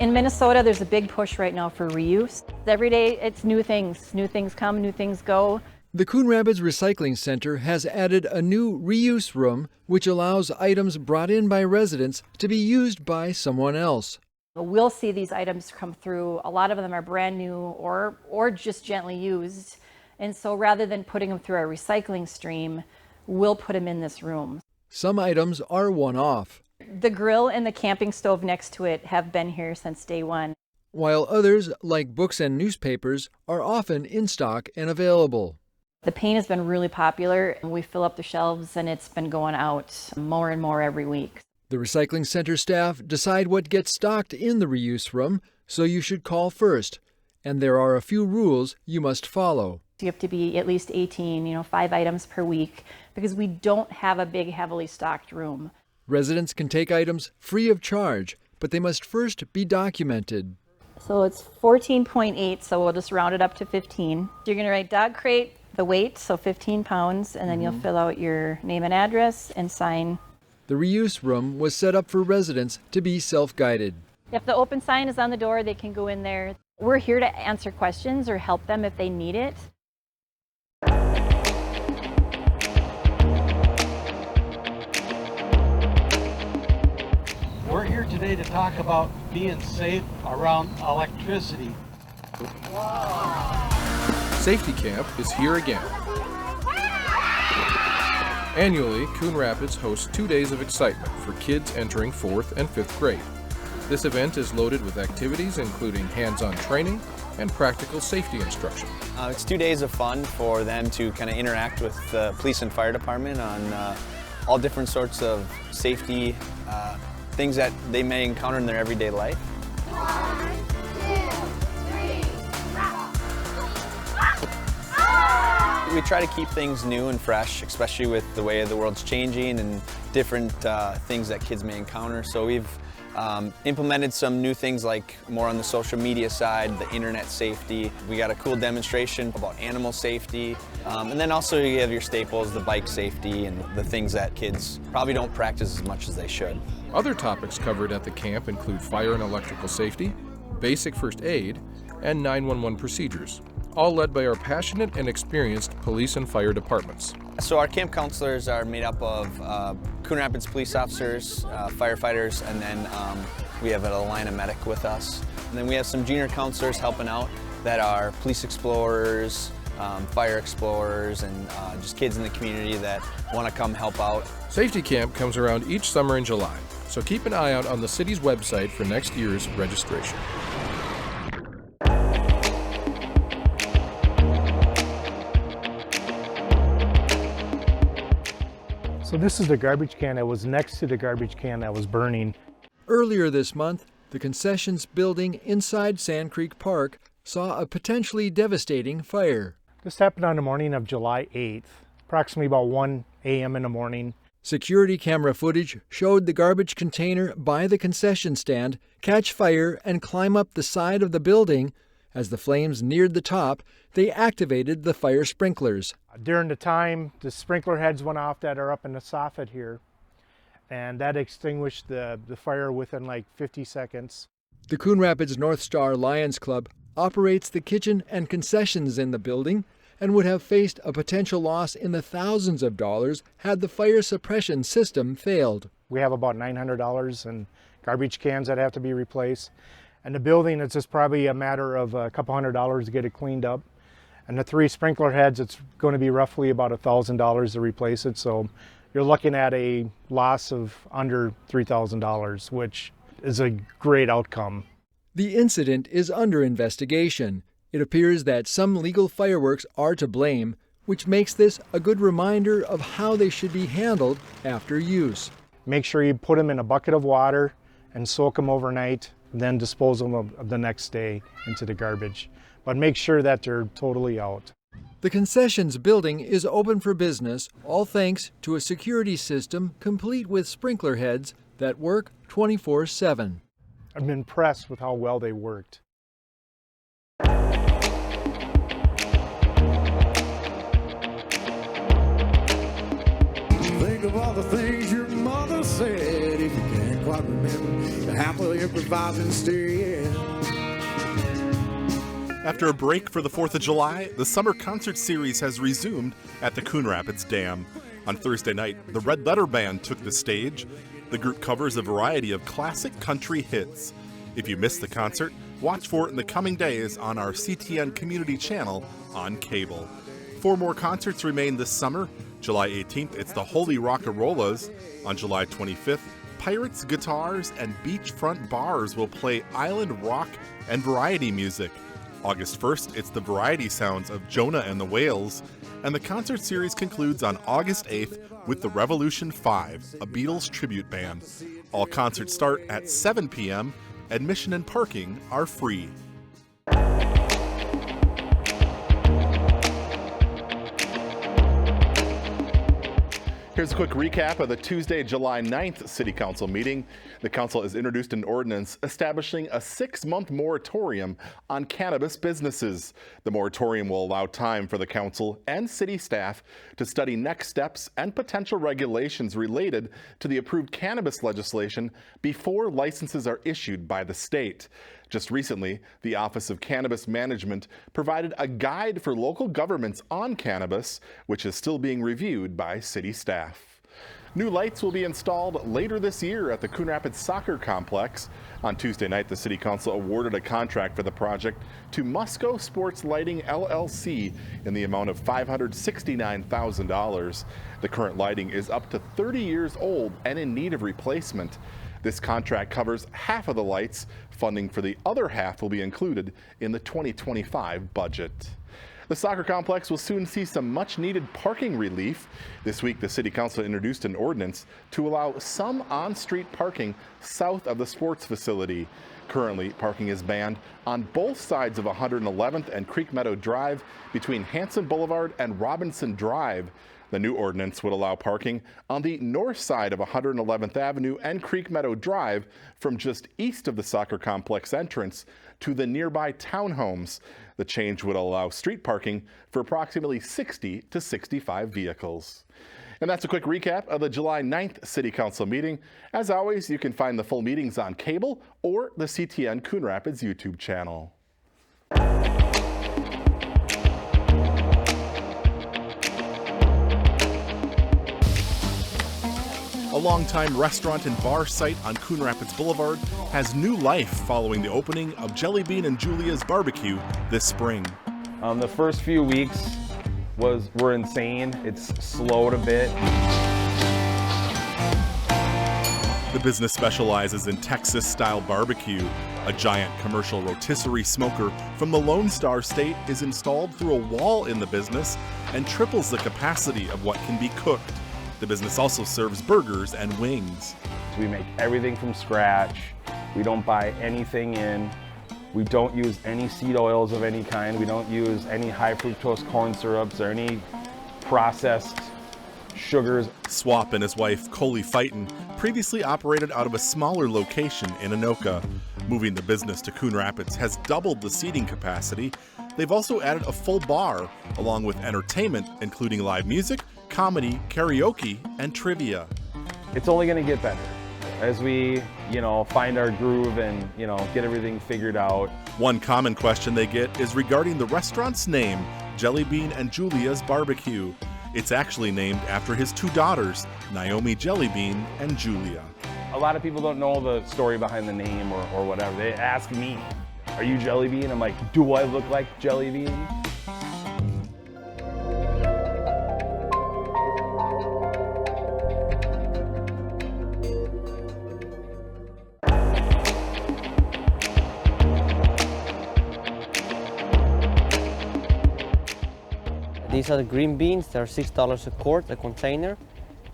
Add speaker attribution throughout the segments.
Speaker 1: In Minnesota, there's a big push right now for reuse. Every day it's new things. New things come, new things go.
Speaker 2: The Coon Rapids Recycling Center has added a new reuse room, which allows items brought in by residents to be used by someone else.
Speaker 1: We'll see these items come through. A lot of them are brand new or just gently used. And so rather than putting them through our recycling stream, we'll put them in this room.
Speaker 2: Some items are one-off,
Speaker 1: The grill and the camping stove next to it have been here since day one.
Speaker 2: while others, like books and newspapers, are often in stock and available.
Speaker 1: The paint has been really popular. We fill up the shelves and it's been going out more and more every week.
Speaker 2: The recycling center staff decide what gets stocked in the reuse room, so you should call first. And there are a few rules you must follow.
Speaker 1: You have to be at least 18, 5 items per week, because we don't have a big, heavily stocked room.
Speaker 2: Residents can take items free of charge, but they must first be documented.
Speaker 1: So it's 14.8, so we'll just round it up to 15. You're going to write dog crate, the weight, so 15 pounds, and then you'll fill out your name and address and sign.
Speaker 2: The reuse room was set up for residents to be self-guided.
Speaker 1: If the open sign is on the door, they can go in there. We're here to answer questions or help them if they need it.
Speaker 3: We're here today to talk about being safe around electricity.
Speaker 4: Safety Camp is here again. Annually, Coon Rapids hosts 2 days of excitement for kids entering 4th and 5th grade. This event is loaded with activities including hands-on training and practical safety instruction.
Speaker 5: It's 2 days of fun for them to kind of interact with the police and fire department on all different sorts of safety things that they may encounter in their everyday life.
Speaker 6: 1, 2, 3,
Speaker 5: We try to keep things new and fresh, especially with the way the world's changing and different things that kids may encounter. So we've implemented some new things like more on the social media side, the internet safety. We got a cool demonstration about animal safety. And then also you have your staples, the bike safety and the things that kids probably don't practice as much as they should.
Speaker 4: Other topics covered at the camp include fire and electrical safety, basic first aid, and 911 procedures, all led by our passionate and experienced police and fire departments.
Speaker 5: So our camp counselors are made up of Coon Rapids police officers, firefighters, and then we have a line of medic with us. And then we have some junior counselors helping out that are police explorers, fire explorers, and just kids in the community that want to come help out.
Speaker 4: Safety Camp comes around each summer in July, so keep an eye out on the city's website for next year's registration.
Speaker 7: So this is the garbage can that was next to the garbage can that was burning.
Speaker 2: Earlier this month, the concessions building inside Sand Creek Park saw a potentially devastating fire.
Speaker 7: This happened on the morning of July 8th, approximately about 1 a.m. in the morning.
Speaker 2: Security camera footage showed the garbage container by the concession stand catch fire and climb up the side of the building. As the flames neared the top, they activated the fire sprinklers.
Speaker 7: During the time, the sprinkler heads went off that are up in the soffit here, and that extinguished the fire within like 50 seconds.
Speaker 2: The Coon Rapids North Star Lions Club operates the kitchen and concessions in the building and would have faced a potential loss in the thousands of dollars had the fire suppression system failed.
Speaker 7: We have about $900 in garbage cans that have to be replaced. And the building, it's just probably a matter of a couple $100 to get it cleaned up. And the 3 sprinkler heads, it's going to be roughly about $1,000 to replace it. So you're looking at a loss of under $3,000, which is a great outcome.
Speaker 2: The incident is under investigation. It appears that some legal fireworks are to blame, which makes this a good reminder of how they should be handled after use.
Speaker 7: Make sure you put them in a bucket of water and soak them overnight, then dispose of them the next day into the garbage. But make sure that they're totally out.
Speaker 2: The concessions building is open for business, all thanks to a security system complete with sprinkler heads that work 24/7.
Speaker 7: I'm impressed with how well they worked.
Speaker 8: Think of all the things your mother said if you can. quite remember the happily improvising stereo.
Speaker 9: After a break for the 4th of July, the summer concert series has resumed at the Coon Rapids Dam. On Thursday night, the Red Letter Band took the stage. The group covers a variety of classic country hits. If you missed the concert, watch for it in the coming days on our CTN community channel on cable. 4 more concerts remain this summer. July 18th, it's the Holy Rockarollas. On July 25th, Pirates, Guitars, and Beachfront Bars will play island rock and variety music. August 1st, it's the variety sounds of Jonah and the Whales, and the concert series concludes on August 8th with the Revolution 5, a Beatles tribute band. All concerts start at 7 p.m. Admission and parking are free. Here's a quick recap of the Tuesday, July 9th City Council meeting. The council has introduced an ordinance establishing a 6-month moratorium on cannabis businesses. The moratorium will allow time for the council and city staff to study next steps and potential regulations related to the approved cannabis legislation before licenses are issued by the state. Just recently, the Office of Cannabis Management provided a guide for local governments on cannabis, which is still being reviewed by city staff. New lights will be installed later this year at the Coon Rapids Soccer Complex. On Tuesday night, the City Council awarded a contract for the project to Musco Sports Lighting LLC in the amount of $569,000. The current lighting is up to 30 years old and in need of replacement. This contract covers half of the lights. Funding for the other half will be included in the 2025 budget. The soccer complex will soon see some much-needed parking relief. This week, the City Council introduced an ordinance to allow some on-street parking south of the sports facility. Currently, parking is banned on both sides of 111th and Creek Meadow Drive between Hanson Boulevard and Robinson Drive. The new ordinance would allow parking on the north side of 111th Avenue and Creek Meadow Drive from just east of the soccer complex entrance to the nearby townhomes. The change would allow street parking for approximately 60 to 65 vehicles. And that's a quick recap of the July 9th City Council meeting. As always, you can find the full meetings on cable or the CTN Coon Rapids YouTube channel. A longtime restaurant and bar site on Coon Rapids Boulevard has new life following the opening of Jelly Bean and Julia's Barbecue this spring.
Speaker 10: The first few weeks were insane. It's slowed a bit.
Speaker 9: The business specializes in Texas-style barbecue. A giant commercial rotisserie smoker from the Lone Star State is installed through a wall in the business and triples the capacity of what can be cooked. The business also serves burgers and wings.
Speaker 10: We make everything from scratch. We don't buy anything in. We don't use any seed oils of any kind. We don't use any high fructose corn syrups or any processed sugars.
Speaker 9: Swap and his wife, Coley Fighton, previously operated out of a smaller location in Anoka. Moving the business to Coon Rapids has doubled the seating capacity. They've also added a full bar, along with entertainment, including live music, comedy, karaoke, and trivia.
Speaker 10: It's only going to get better as we, find our groove and, get everything figured out.
Speaker 9: One common question they get is regarding the restaurant's name, Jelly Bean and Julia's Barbecue. It's actually named after his 2 daughters, Naomi Jelly Bean and Julia.
Speaker 10: A lot of people don't know the story behind the name or whatever. They ask me, are you Jelly Bean? I'm like, do I look like Jelly Bean?
Speaker 11: These are the green beans. They're $6 a quart, a container.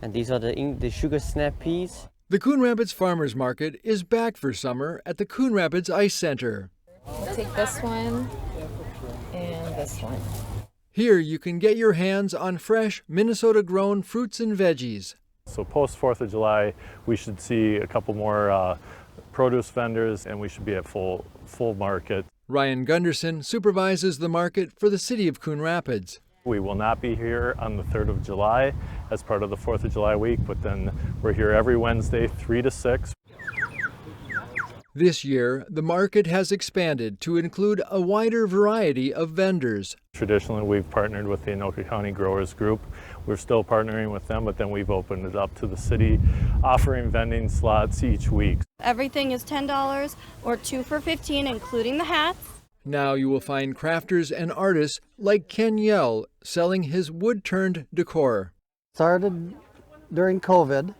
Speaker 11: And these are the sugar snap peas.
Speaker 2: The Coon Rapids Farmers Market is back for summer at the Coon Rapids Ice Center.
Speaker 12: I'll take this one and this one.
Speaker 2: Here you can get your hands on fresh Minnesota-grown fruits and veggies.
Speaker 13: So post 4th of July, we should see a couple more produce vendors and we should be at full market.
Speaker 2: Ryan Gunderson supervises the market for the city of Coon Rapids.
Speaker 13: We will not be here on the 3rd of July as part of the 4th of July week, but then we're here every Wednesday, 3 to 6.
Speaker 2: This year, the market has expanded to include a wider variety of vendors.
Speaker 13: Traditionally, we've partnered with the Anoka County Growers Group. We're still partnering with them, but then we've opened it up to the city, offering vending slots each week.
Speaker 14: Everything is $10 or 2 for $15, including the hats.
Speaker 2: Now you will find crafters and artists like Ken Yell selling his wood-turned decor.
Speaker 15: Started during COVID,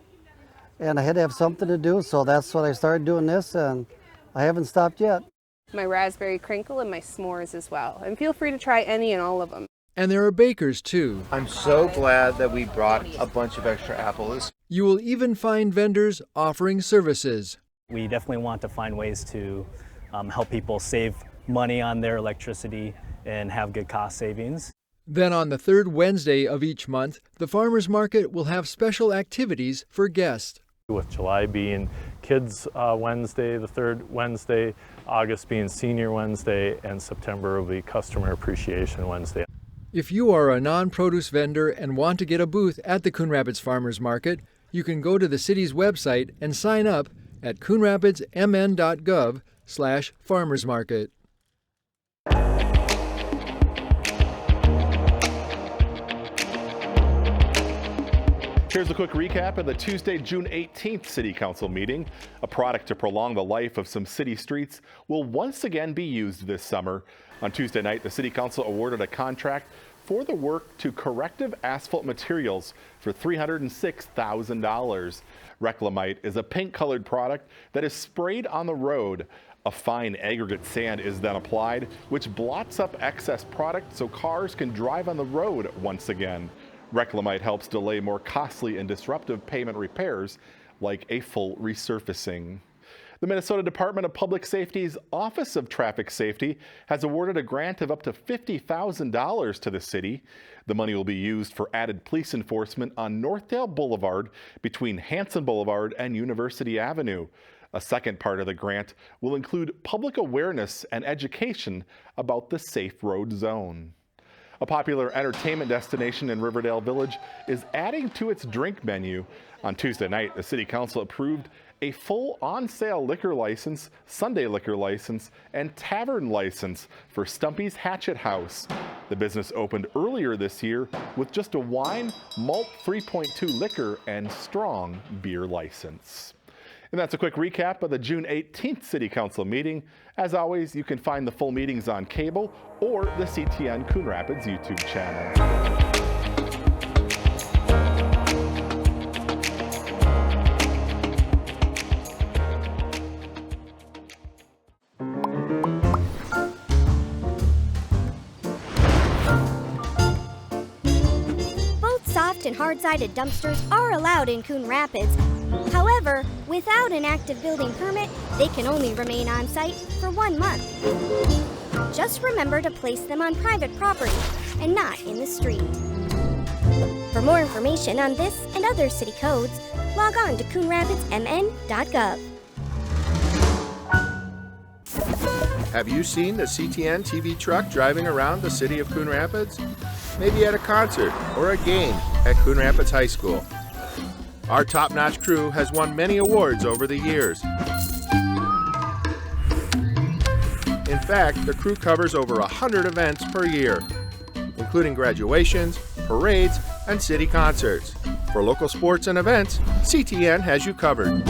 Speaker 15: and I had to have something to do, so that's when I started doing this, and I haven't stopped yet.
Speaker 16: My raspberry crinkle and my s'mores as well. And feel free to try any and all of them.
Speaker 2: And there are bakers too.
Speaker 17: I'm so glad that we brought a bunch of extra apples.
Speaker 2: You will even find vendors offering services.
Speaker 18: We definitely want to find ways to help people save money on their electricity and have good cost savings.
Speaker 2: Then on the third Wednesday of each month, the farmers market will have special activities for guests.
Speaker 13: With July being Kids Wednesday, the third Wednesday, August being Senior Wednesday, and September will be Customer Appreciation Wednesday.
Speaker 2: If you are a non-produce vendor and want to get a booth at the Coon Rapids Farmers Market, you can go to the city's website and sign up at coonrapidsmn.gov/farmersmarket.
Speaker 9: Here's a quick recap of the Tuesday, June 18th City Council meeting. A product to prolong the life of some city streets will once again be used this summer. On Tuesday night, the City Council awarded a contract for the work to Corrective Asphalt Materials for $306,000. Reclamite is a pink-colored product that is sprayed on the road. A fine aggregate sand is then applied, which blots up excess product so cars can drive on the road once again. Reclamite helps delay more costly and disruptive pavement repairs like a full resurfacing. The Minnesota Department of Public Safety's Office of Traffic Safety has awarded a grant of up to $50,000 to the city. The money will be used for added police enforcement on Northdale Boulevard between Hanson Boulevard and University Avenue. A second part of the grant will include public awareness and education about the safe road zone. A popular entertainment destination in Riverdale Village is adding to its drink menu. On Tuesday night, the City Council approved a full on-sale liquor license, Sunday liquor license, and tavern license for Stumpy's Hatchet House. The business opened earlier this year with just a wine, malt 3.2 liquor, and strong beer license. And that's a quick recap of the June 18th City Council meeting. As always, you can find the full meetings on cable or the CTN Coon Rapids YouTube channel.
Speaker 19: Both soft and hard-sided dumpsters are allowed in Coon Rapids. However, without an active building permit, they can only remain on site for 1 month. Just remember to place them on private property and not in the street. For more information on this and other city codes, log on to coonrapidsmn.gov.
Speaker 20: Have you seen the CTN TV truck driving around the city of Coon Rapids? Maybe at a concert or a game at Coon Rapids High School. Our top-notch crew has won many awards over the years. In fact, the crew covers over 100 events per year, including graduations, parades, and city concerts. For local sports and events, CTN has you covered.